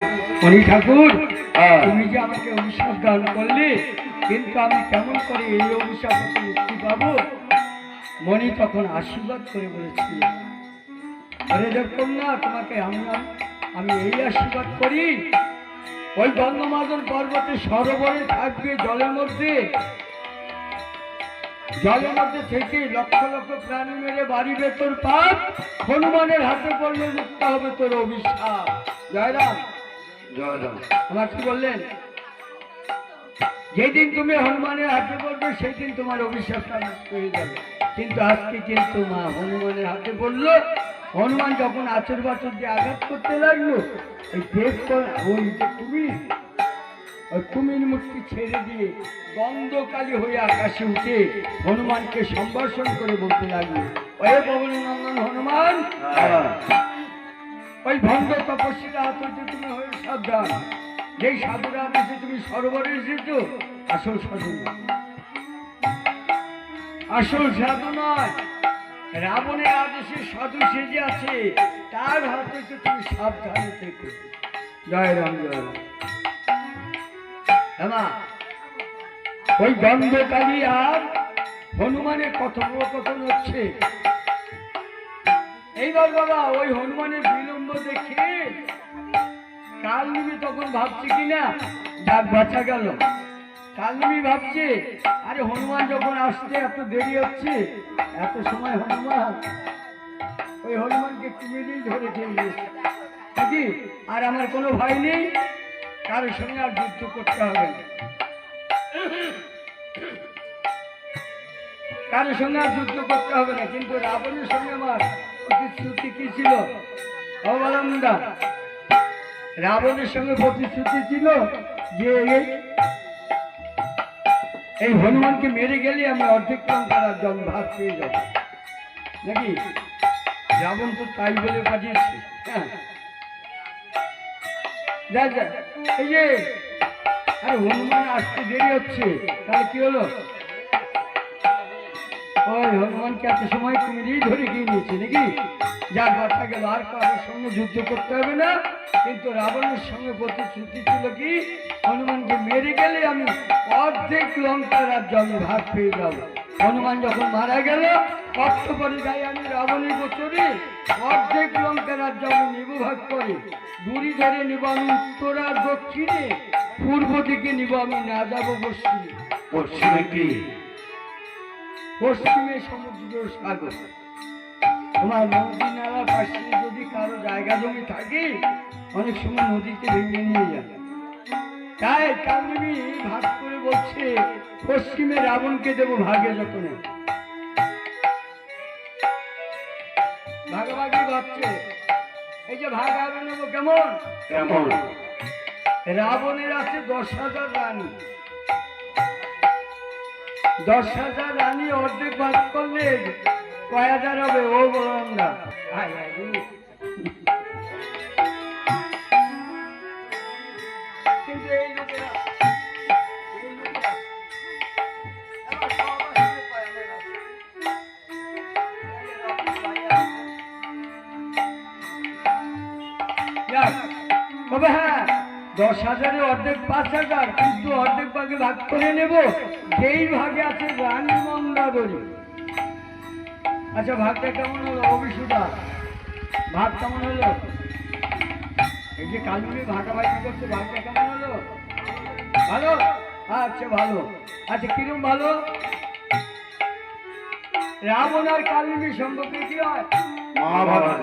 মণি ঠাকুর, তুমি যে আমাকে অভিশাপ দান করলে, কিন্তু আমি কেমন করে এই অভিশাপ থেকে মুক্তি পাবো? মণি তখন আশীর্বাদ করে বলেছিল, আরে দেখুন না, তোমাকে আমি এই আশীর্বাদ করি, ওই গন্ধমাদন পর্বতে সরোবরে থাকবে, জলের মধ্যে থেকে লক্ষ লক্ষ প্রাণী মেরে বাড়িবে তোর পাপ, হনুমানের হাতে পড়লে মুক্ত হবে তোর অভিশাপ। জয়রাম। জয়রাম। আমার কি বললেন? যেদিন তুমি হনুমানের হাতে পড়বে সেই দিন তোমার অভিশাপটা মুক্ত হয়ে যাবে। কিন্তু আজকে কিন্তু মা হনুমানের হাতে পড়লো। হনুমান যখন আচর বাচর দিয়ে আঘাত করতে লাগলো, এই দেব ওই যে কুমির মূর্তি ছেড়ে দিয়ে গন্ধকালী হয়ে আকাশে উঠে হনুমানকে সম্ভাষণ করে বলতে লাগলো, ওই পবন নন্দন হনুমান, ওই ভণ্ড তপস্বীরা হাত হইতে তুমি হয়ে সাবধান। যেই সাধুরা আদেশে তুমি সরোবরে এসেছো, আসল সাধু নয়, আসল সাধু নয়, রাবণের আদেশে সাধু সেজে আছে, তার হাত হইতে তুমি সাবধানে থেকো। জয় রাম, জয় রাম। ওই গন্ধকালী আর হনুমানের কথোপকথন হচ্ছে। এইবার বাবা ওই হনুমানের বিলম্ব দেখে কালনিমি তখন ভাবছে কিনা, যাক বাঁচা গেল। কালনিমি ভাবছে, আরে হনুমান যখন আসতে এত দেরি হচ্ছে, এত সময় ওই হনুমানকে কুমিরেই ধরে খেয়ে নাকি, আর আমার কোনো ভয় নেই, কারোর সঙ্গে আর যুদ্ধ করতে হবে না, কারোর সঙ্গে আর যুদ্ধ করতে হবে না। কিন্তু রাবণের সঙ্গে আমার প্রতিশ্রুতি কি ছিল? অবলম্বনা, রাবণের সঙ্গে প্রতিশ্রুতি ছিল যে এই হনুমানকে মেরে গেলে আমি অর্ধেক লঙ্কার ভাগ পেয়ে যাব নাকি। রাবণ তো তাই বলে পাঠিয়েছে। হ্যাঁ, এই যে আরে হনুমান আসতে দেরি হচ্ছে, তাহলে কি হলো? ওই হনুমানকে এত সময় কুমিরেই ধরে গিয়ে নিয়েছে নাকি, যার বাচ্চা গেল, আর কারোর সঙ্গে যুদ্ধ করতে হবে না। কিন্তু রাবণের সঙ্গে প্রতিশ্রুতি ছিল কি, হনুমানকে মেরে গেলে আমি অর্ধেক লঙ্কা রাজ্য আমি ভাগ পেয়ে যাব। হনুমান যখন মারা গেল, কষ্ট করে যাই আমি রাবণের গোচরে, অর্ধেক লঙ্কা রাজ্য আমি নিব ভাগ করে, দূরি ধরে নিব আমি উত্তর আর দক্ষিণে, পূর্ব দিকে নিব আমি, না যাব পশ্চিমে। পশ্চিমে কি? পশ্চিমে সমুদ্র সাগর। তোমার নদী নালার পাশে যদি কারো জায়গা জমি থাকে, অনেক সময় নদীতে ভেঙে নিয়ে যাবে। তাই কালনিমি ভাগ করে বলছে, পশ্চিমে রাবণকে দেবো ভাগে যখন। ভাগাভাগি ভাবছে, এই যে ভাগ আগে নেবো কেমন কেমন? রাবণের আছে 10,000 রানী, 10,000 রানী অর্ধেক ভাগ করলে কয় হাজার হবে? ও বললাম না, কিন্তু এই লোকেরা তবে হ্যাঁ, 10,000-এ অর্ধেক 5,000, কিন্তু অর্ধেক ভাগে ভাগ করে নেব। যেই ভাগে আছে রানী মন্দাদরী। আচ্ছা, ভাগটা কেমন হলো অভিষুদা? ভাগ কেমন হলো? এই যে কালমি ভাগাভাগি করছে, ভাগটা কেমন হলো? ভালো? আচ্ছা ভালো। আচ্ছা, কিরম ভালো? রাবণ আর কালমি সম্পর্কে কি হয়? মহাভারত।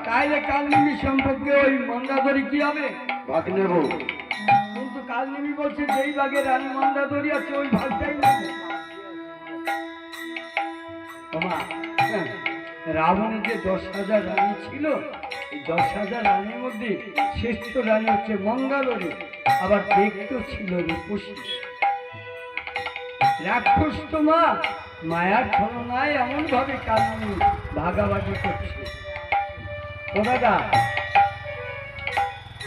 তাইলে কালনিমি সম্পর্কে ওই মন্দাদরী কি হবে? ভাগ নেব। কিন্তু কালনিমি বলছে যেই ভাগে রানী মন্দাদরী আছে ওই ভাগটাই নেব। রাবণের যে 10,000 রানী ছিল, এই 10,000 রানীর মধ্যে শ্রেষ্ঠ রানী হচ্ছে মন্দাদরী। আবার দেখতেও ছিল রূপসী। রাক্ষস তো মা মায়ার ছলনায় এমন ভাবে কালনিমি ভাগাভাগি করছে। ও দাদা,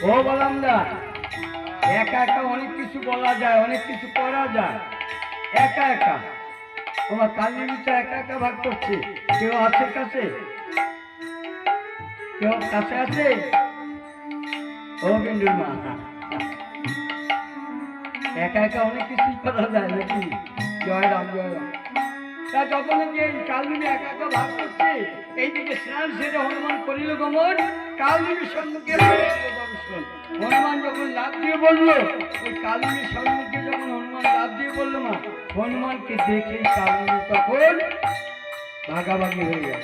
ও বললাম না, একা একা অনেক কিছু বলা যায়, অনেক কিছু করা যায়। একা একা তোমার কালনিমিটা একা একা ভাগ করছে। কেউ আছে কাছে? কেউ কাছে আছে? ও বিন্দুর মা, একা একা অনেক কিছুই করা যায় নাকি? জয় রাম জয় রাম। তা যখন যে এই কালদিনে একা একা ভাব করছে, এইদিকে স্নান সেরে হনুমান করিল গমন, কালদিনীর সম্মুখে দর্শন। হনুমান যখন লাভ দিয়ে বললো, ওই কালদিনীর সম্মুখে যখন হনুমান লাভ দিয়ে বললো মা, হনুমানকে দেখেই কালদিনী তখন ভাগাভাগি হয়ে গেল।